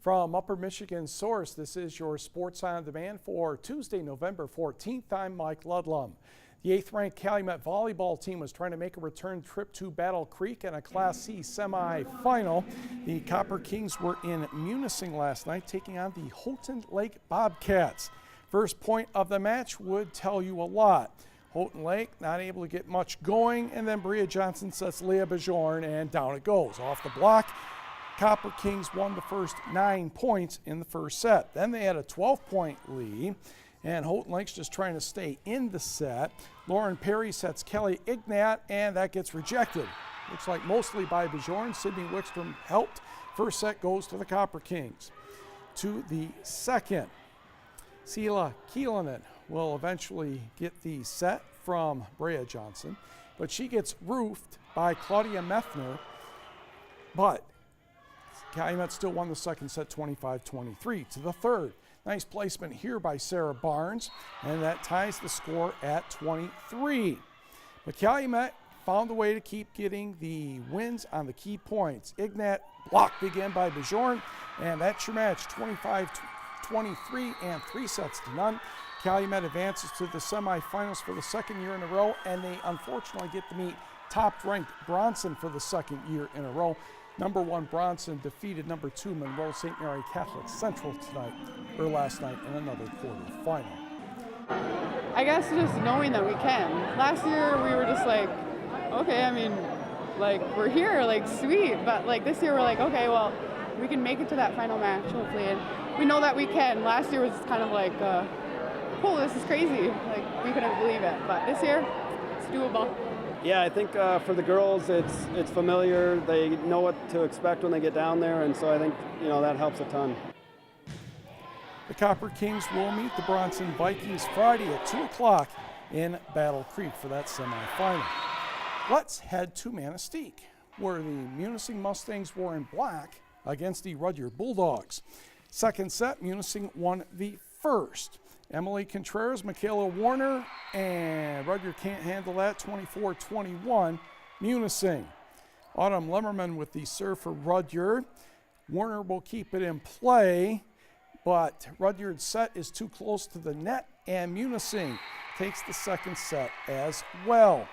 From Upper Michigan Source, this is your Sports on Demand for Tuesday, November 14th. I'm Mike Ludlum. The 8th-ranked Calumet volleyball team was trying to make a return trip to Battle Creek in a Class C semifinal. The Copper Kings were in Munising last night, taking on the Houghton Lake Bobcats. First point of the match would tell you a lot. Houghton Lake not able to get much going, and then Bria Johnson sets Leah Bajorn, and down it goes. Off the block, Copper Kings won the first 9 points in the first set. Then they had a 12-point lead, and Houghton Lake's just trying to stay in the set. Lauren Perry sets Kelly Ignat, and that gets rejected. Looks like mostly by Bajorn. Sydney Wickstrom helped. First set goes to the Copper Kings. To the second, Sela Kielanen will eventually get the set from Brea Johnson, but she gets roofed by Claudia Methner, but Calumet still won the second set 25-23. To the third, nice placement here by Sarah Barnes, and that ties the score at 23. But Calumet found a way to keep getting the wins on the key points. Ignat blocked again by Bajorn, and that's your match, 25-23 and 3 sets to none. Calumet advances to the semifinals for the second year in a row, and they unfortunately get to meet top-ranked Bronson for the second year in a row. Number 1 Bronson defeated number 2 Monroe St. Mary Catholic Central last night in another quarterfinal. I guess just knowing that we can. Last year we were just like, okay, I mean, like we're here, like sweet, but like this year we're like, okay, well, we can make it to that final match hopefully, and we know that we can. Last year was kind of like, oh, this is crazy, like we couldn't believe it, but this year it's doable. Yeah, I think for the girls, it's familiar. They know what to expect when they get down there, and so I think that helps a ton. The Copper Kings will meet the Bronson Vikings Friday at 2 o'clock in Battle Creek for that semifinal. Let's head to Manistee, where the Munising Mustangs were in black against the Rudyard Bulldogs. Second set, Munising won the first. Emily Contreras, Michaela Warner, and Rudyard can't handle that, 24-21, Munising. Autumn Lemmerman with the serve for Rudyard. Warner will keep it in play, but Rudyard's set is too close to the net, and Munising takes the second set as well.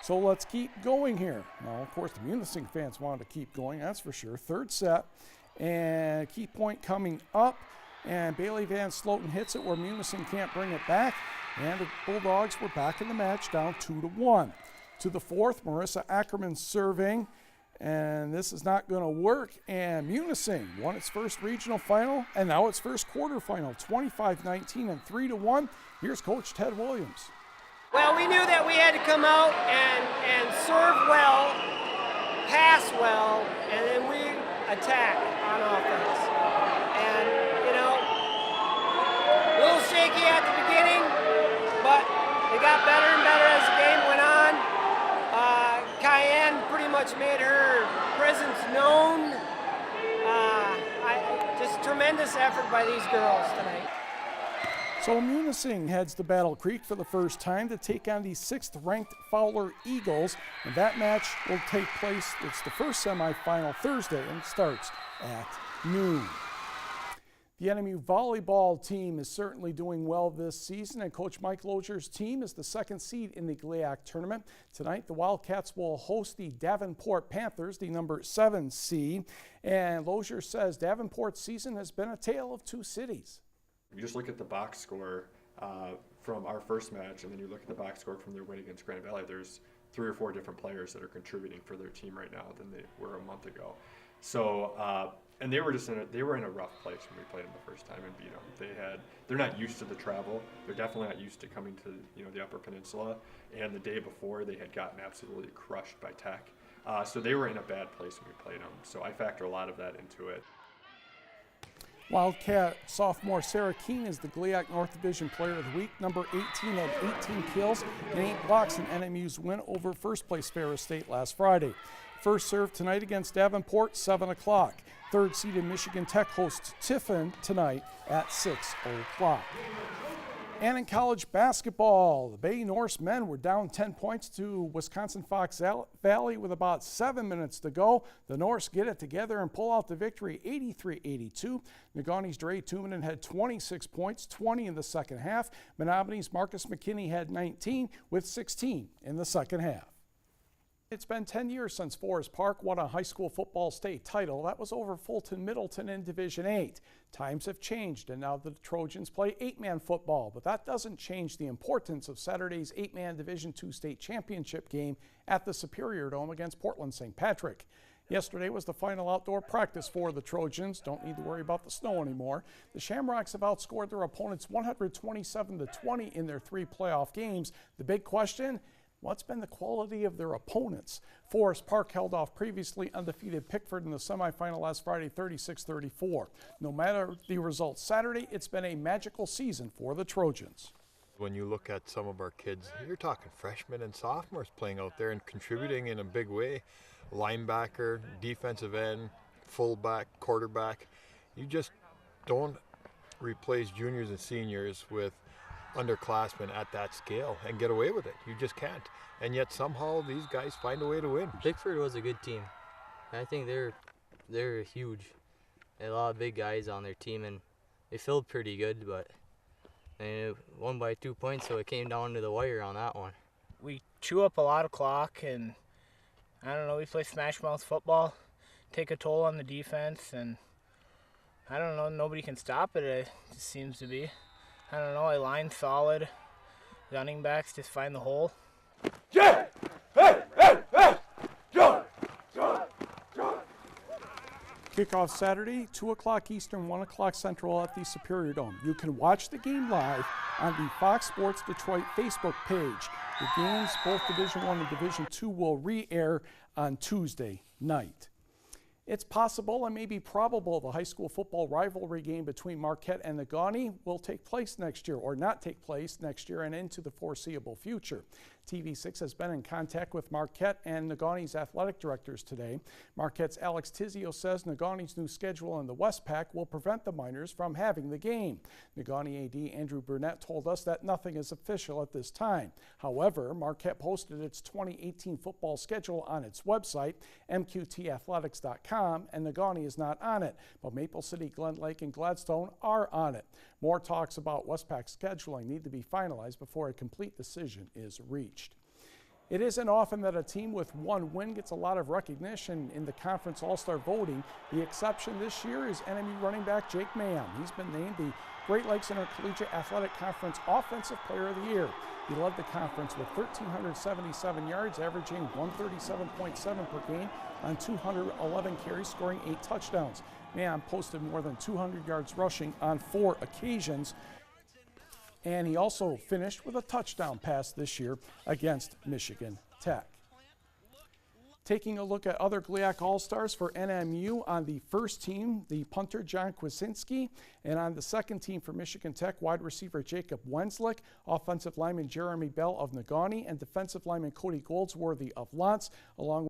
So let's keep going here. Now, of course, the Munising fans wanted to keep going, that's for sure. Third set, and key point coming up. And Bailey Van Sloten hits it where Munising can't bring it back. And the Bulldogs were back in the match, down 2-1. To the fourth, Marissa Ackerman serving. And this is not going to work. And Munising won its first regional final and now its first quarterfinal, 25-19 and 3-1. Here's Coach Ted Williams. Well, we knew that we had to come out and serve well, pass well, and then we attack on offense. And a little shaky at the beginning, but they got better and better as the game went on. Cayenne pretty much made her presence known. Just tremendous effort by these girls tonight. So Munising heads to Battle Creek for the first time to take on the 6th-ranked Fowler Eagles, and that match will take place, it's the first semifinal Thursday, and starts at noon. The NMU volleyball team is certainly doing well this season, and Coach Mike Lozier's team is the 2nd seed in the GLIAC tournament. Tonight, the Wildcats will host the Davenport Panthers, the number 7 seed, and Lozier says Davenport's season has been a tale of 2 cities. You just look at the box score from our first match, and then you look at the box score from their win against Grand Valley. There's 3 or 4 different players that are contributing for their team right now than they were a month ago. So, and they were in a rough place when we played them the first time and beat them. They're not used to the travel. They're definitely not used to coming to the Upper Peninsula. And the day before, they had gotten absolutely crushed by Tech. So they were in a bad place when we played them. So I factor a lot of that into it. Wildcat sophomore Sarah Keene is the GLIAC North Division Player of the Week. Number 18 had 18 kills and 8 blocks in NMU's win over first-place Ferris State last Friday. First serve tonight against Davenport, 7 o'clock. Third-seeded Michigan Tech hosts Tiffin tonight at 6 o'clock. And in college basketball, the Bay Norse men were down 10 points to Wisconsin Fox Valley with about 7 minutes to go. The Norse get it together and pull out the victory 83-82. Negaunee's Dre Tumanen had 26 points, 20 in the second half. Menomony's Marcus McKinney had 19 with 16 in the second half. It's been 10 years since Forest Park won a high school football state title. That was over Fulton Middleton in Division 8. Times have changed, and now the Trojans play 8-man football, but that doesn't change the importance of Saturday's 8-man Division II state championship game at the Superior Dome against Portland St. Patrick. Yesterday was the final outdoor practice for the Trojans. Don't need to worry about the snow anymore. The Shamrocks have outscored their opponents 127-20 in their 3 playoff games. The big question: what's been the quality of their opponents? Forest Park held off previously undefeated Pickford in the semifinal last Friday, 36-34. No matter the result Saturday, it's been a magical season for the Trojans. When you look at some of our kids, you're talking freshmen and sophomores playing out there and contributing in a big way. Linebacker, defensive end, fullback, quarterback. You just don't replace juniors and seniors with underclassmen at that scale and get away with it. You just can't. And yet somehow these guys find a way to win. Pickford was a good team. I think they're huge. They had a lot of big guys on their team, and they filled pretty good, but they won by 2 points, so it came down to the wire on that one. We chew up a lot of clock, and I don't know, we play smash mouth football, take a toll on the defense, and I don't know, nobody can stop it, it just seems to be. I don't know, I line solid. Running backs just find the hole. Kickoff Saturday, 2 o'clock Eastern, 1 o'clock Central at the Superior Dome. You can watch the game live on the Fox Sports Detroit Facebook page. The games, both Division I and Division II, will re-air on Tuesday night. It's possible and maybe probable the high school football rivalry game between Marquette and Negaunee will take place next year, or not take place next year and into the foreseeable future. TV6 has been in contact with Marquette and Negaunee's athletic directors today. Marquette's Alex Tizio says Negaunee's new schedule in the Westpac will prevent the Miners from having the game. Negaunee AD Andrew Burnett told us that nothing is official at this time. However, Marquette posted its 2018 football schedule on its website, mqtathletics.com, and Negaunee is not on it, but Maple City, Glen Lake, and Gladstone are on it. More talks about Westpac scheduling need to be finalized before a complete decision is reached. It isn't often that a team with 1 win gets a lot of recognition in the conference all-star voting. The exception this year is NMU running back Jake Mann. He's been named the Great Lakes Intercollegiate Athletic Conference Offensive Player of the Year. He led the conference with 1,377 yards, averaging 137.7 per game on 211 carries, scoring 8 touchdowns. Mann posted more than 200 yards rushing on 4 occasions. And he also finished with a touchdown pass this year against Michigan Tech. Taking a look at other GLIAC All-Stars for NMU, on the first team, the punter John Kwasinski, and on the second team for Michigan Tech, wide receiver Jacob Wenslick, offensive lineman Jeremy Bell of Negaunee, and defensive lineman Cody Goldsworthy of Lantz, along with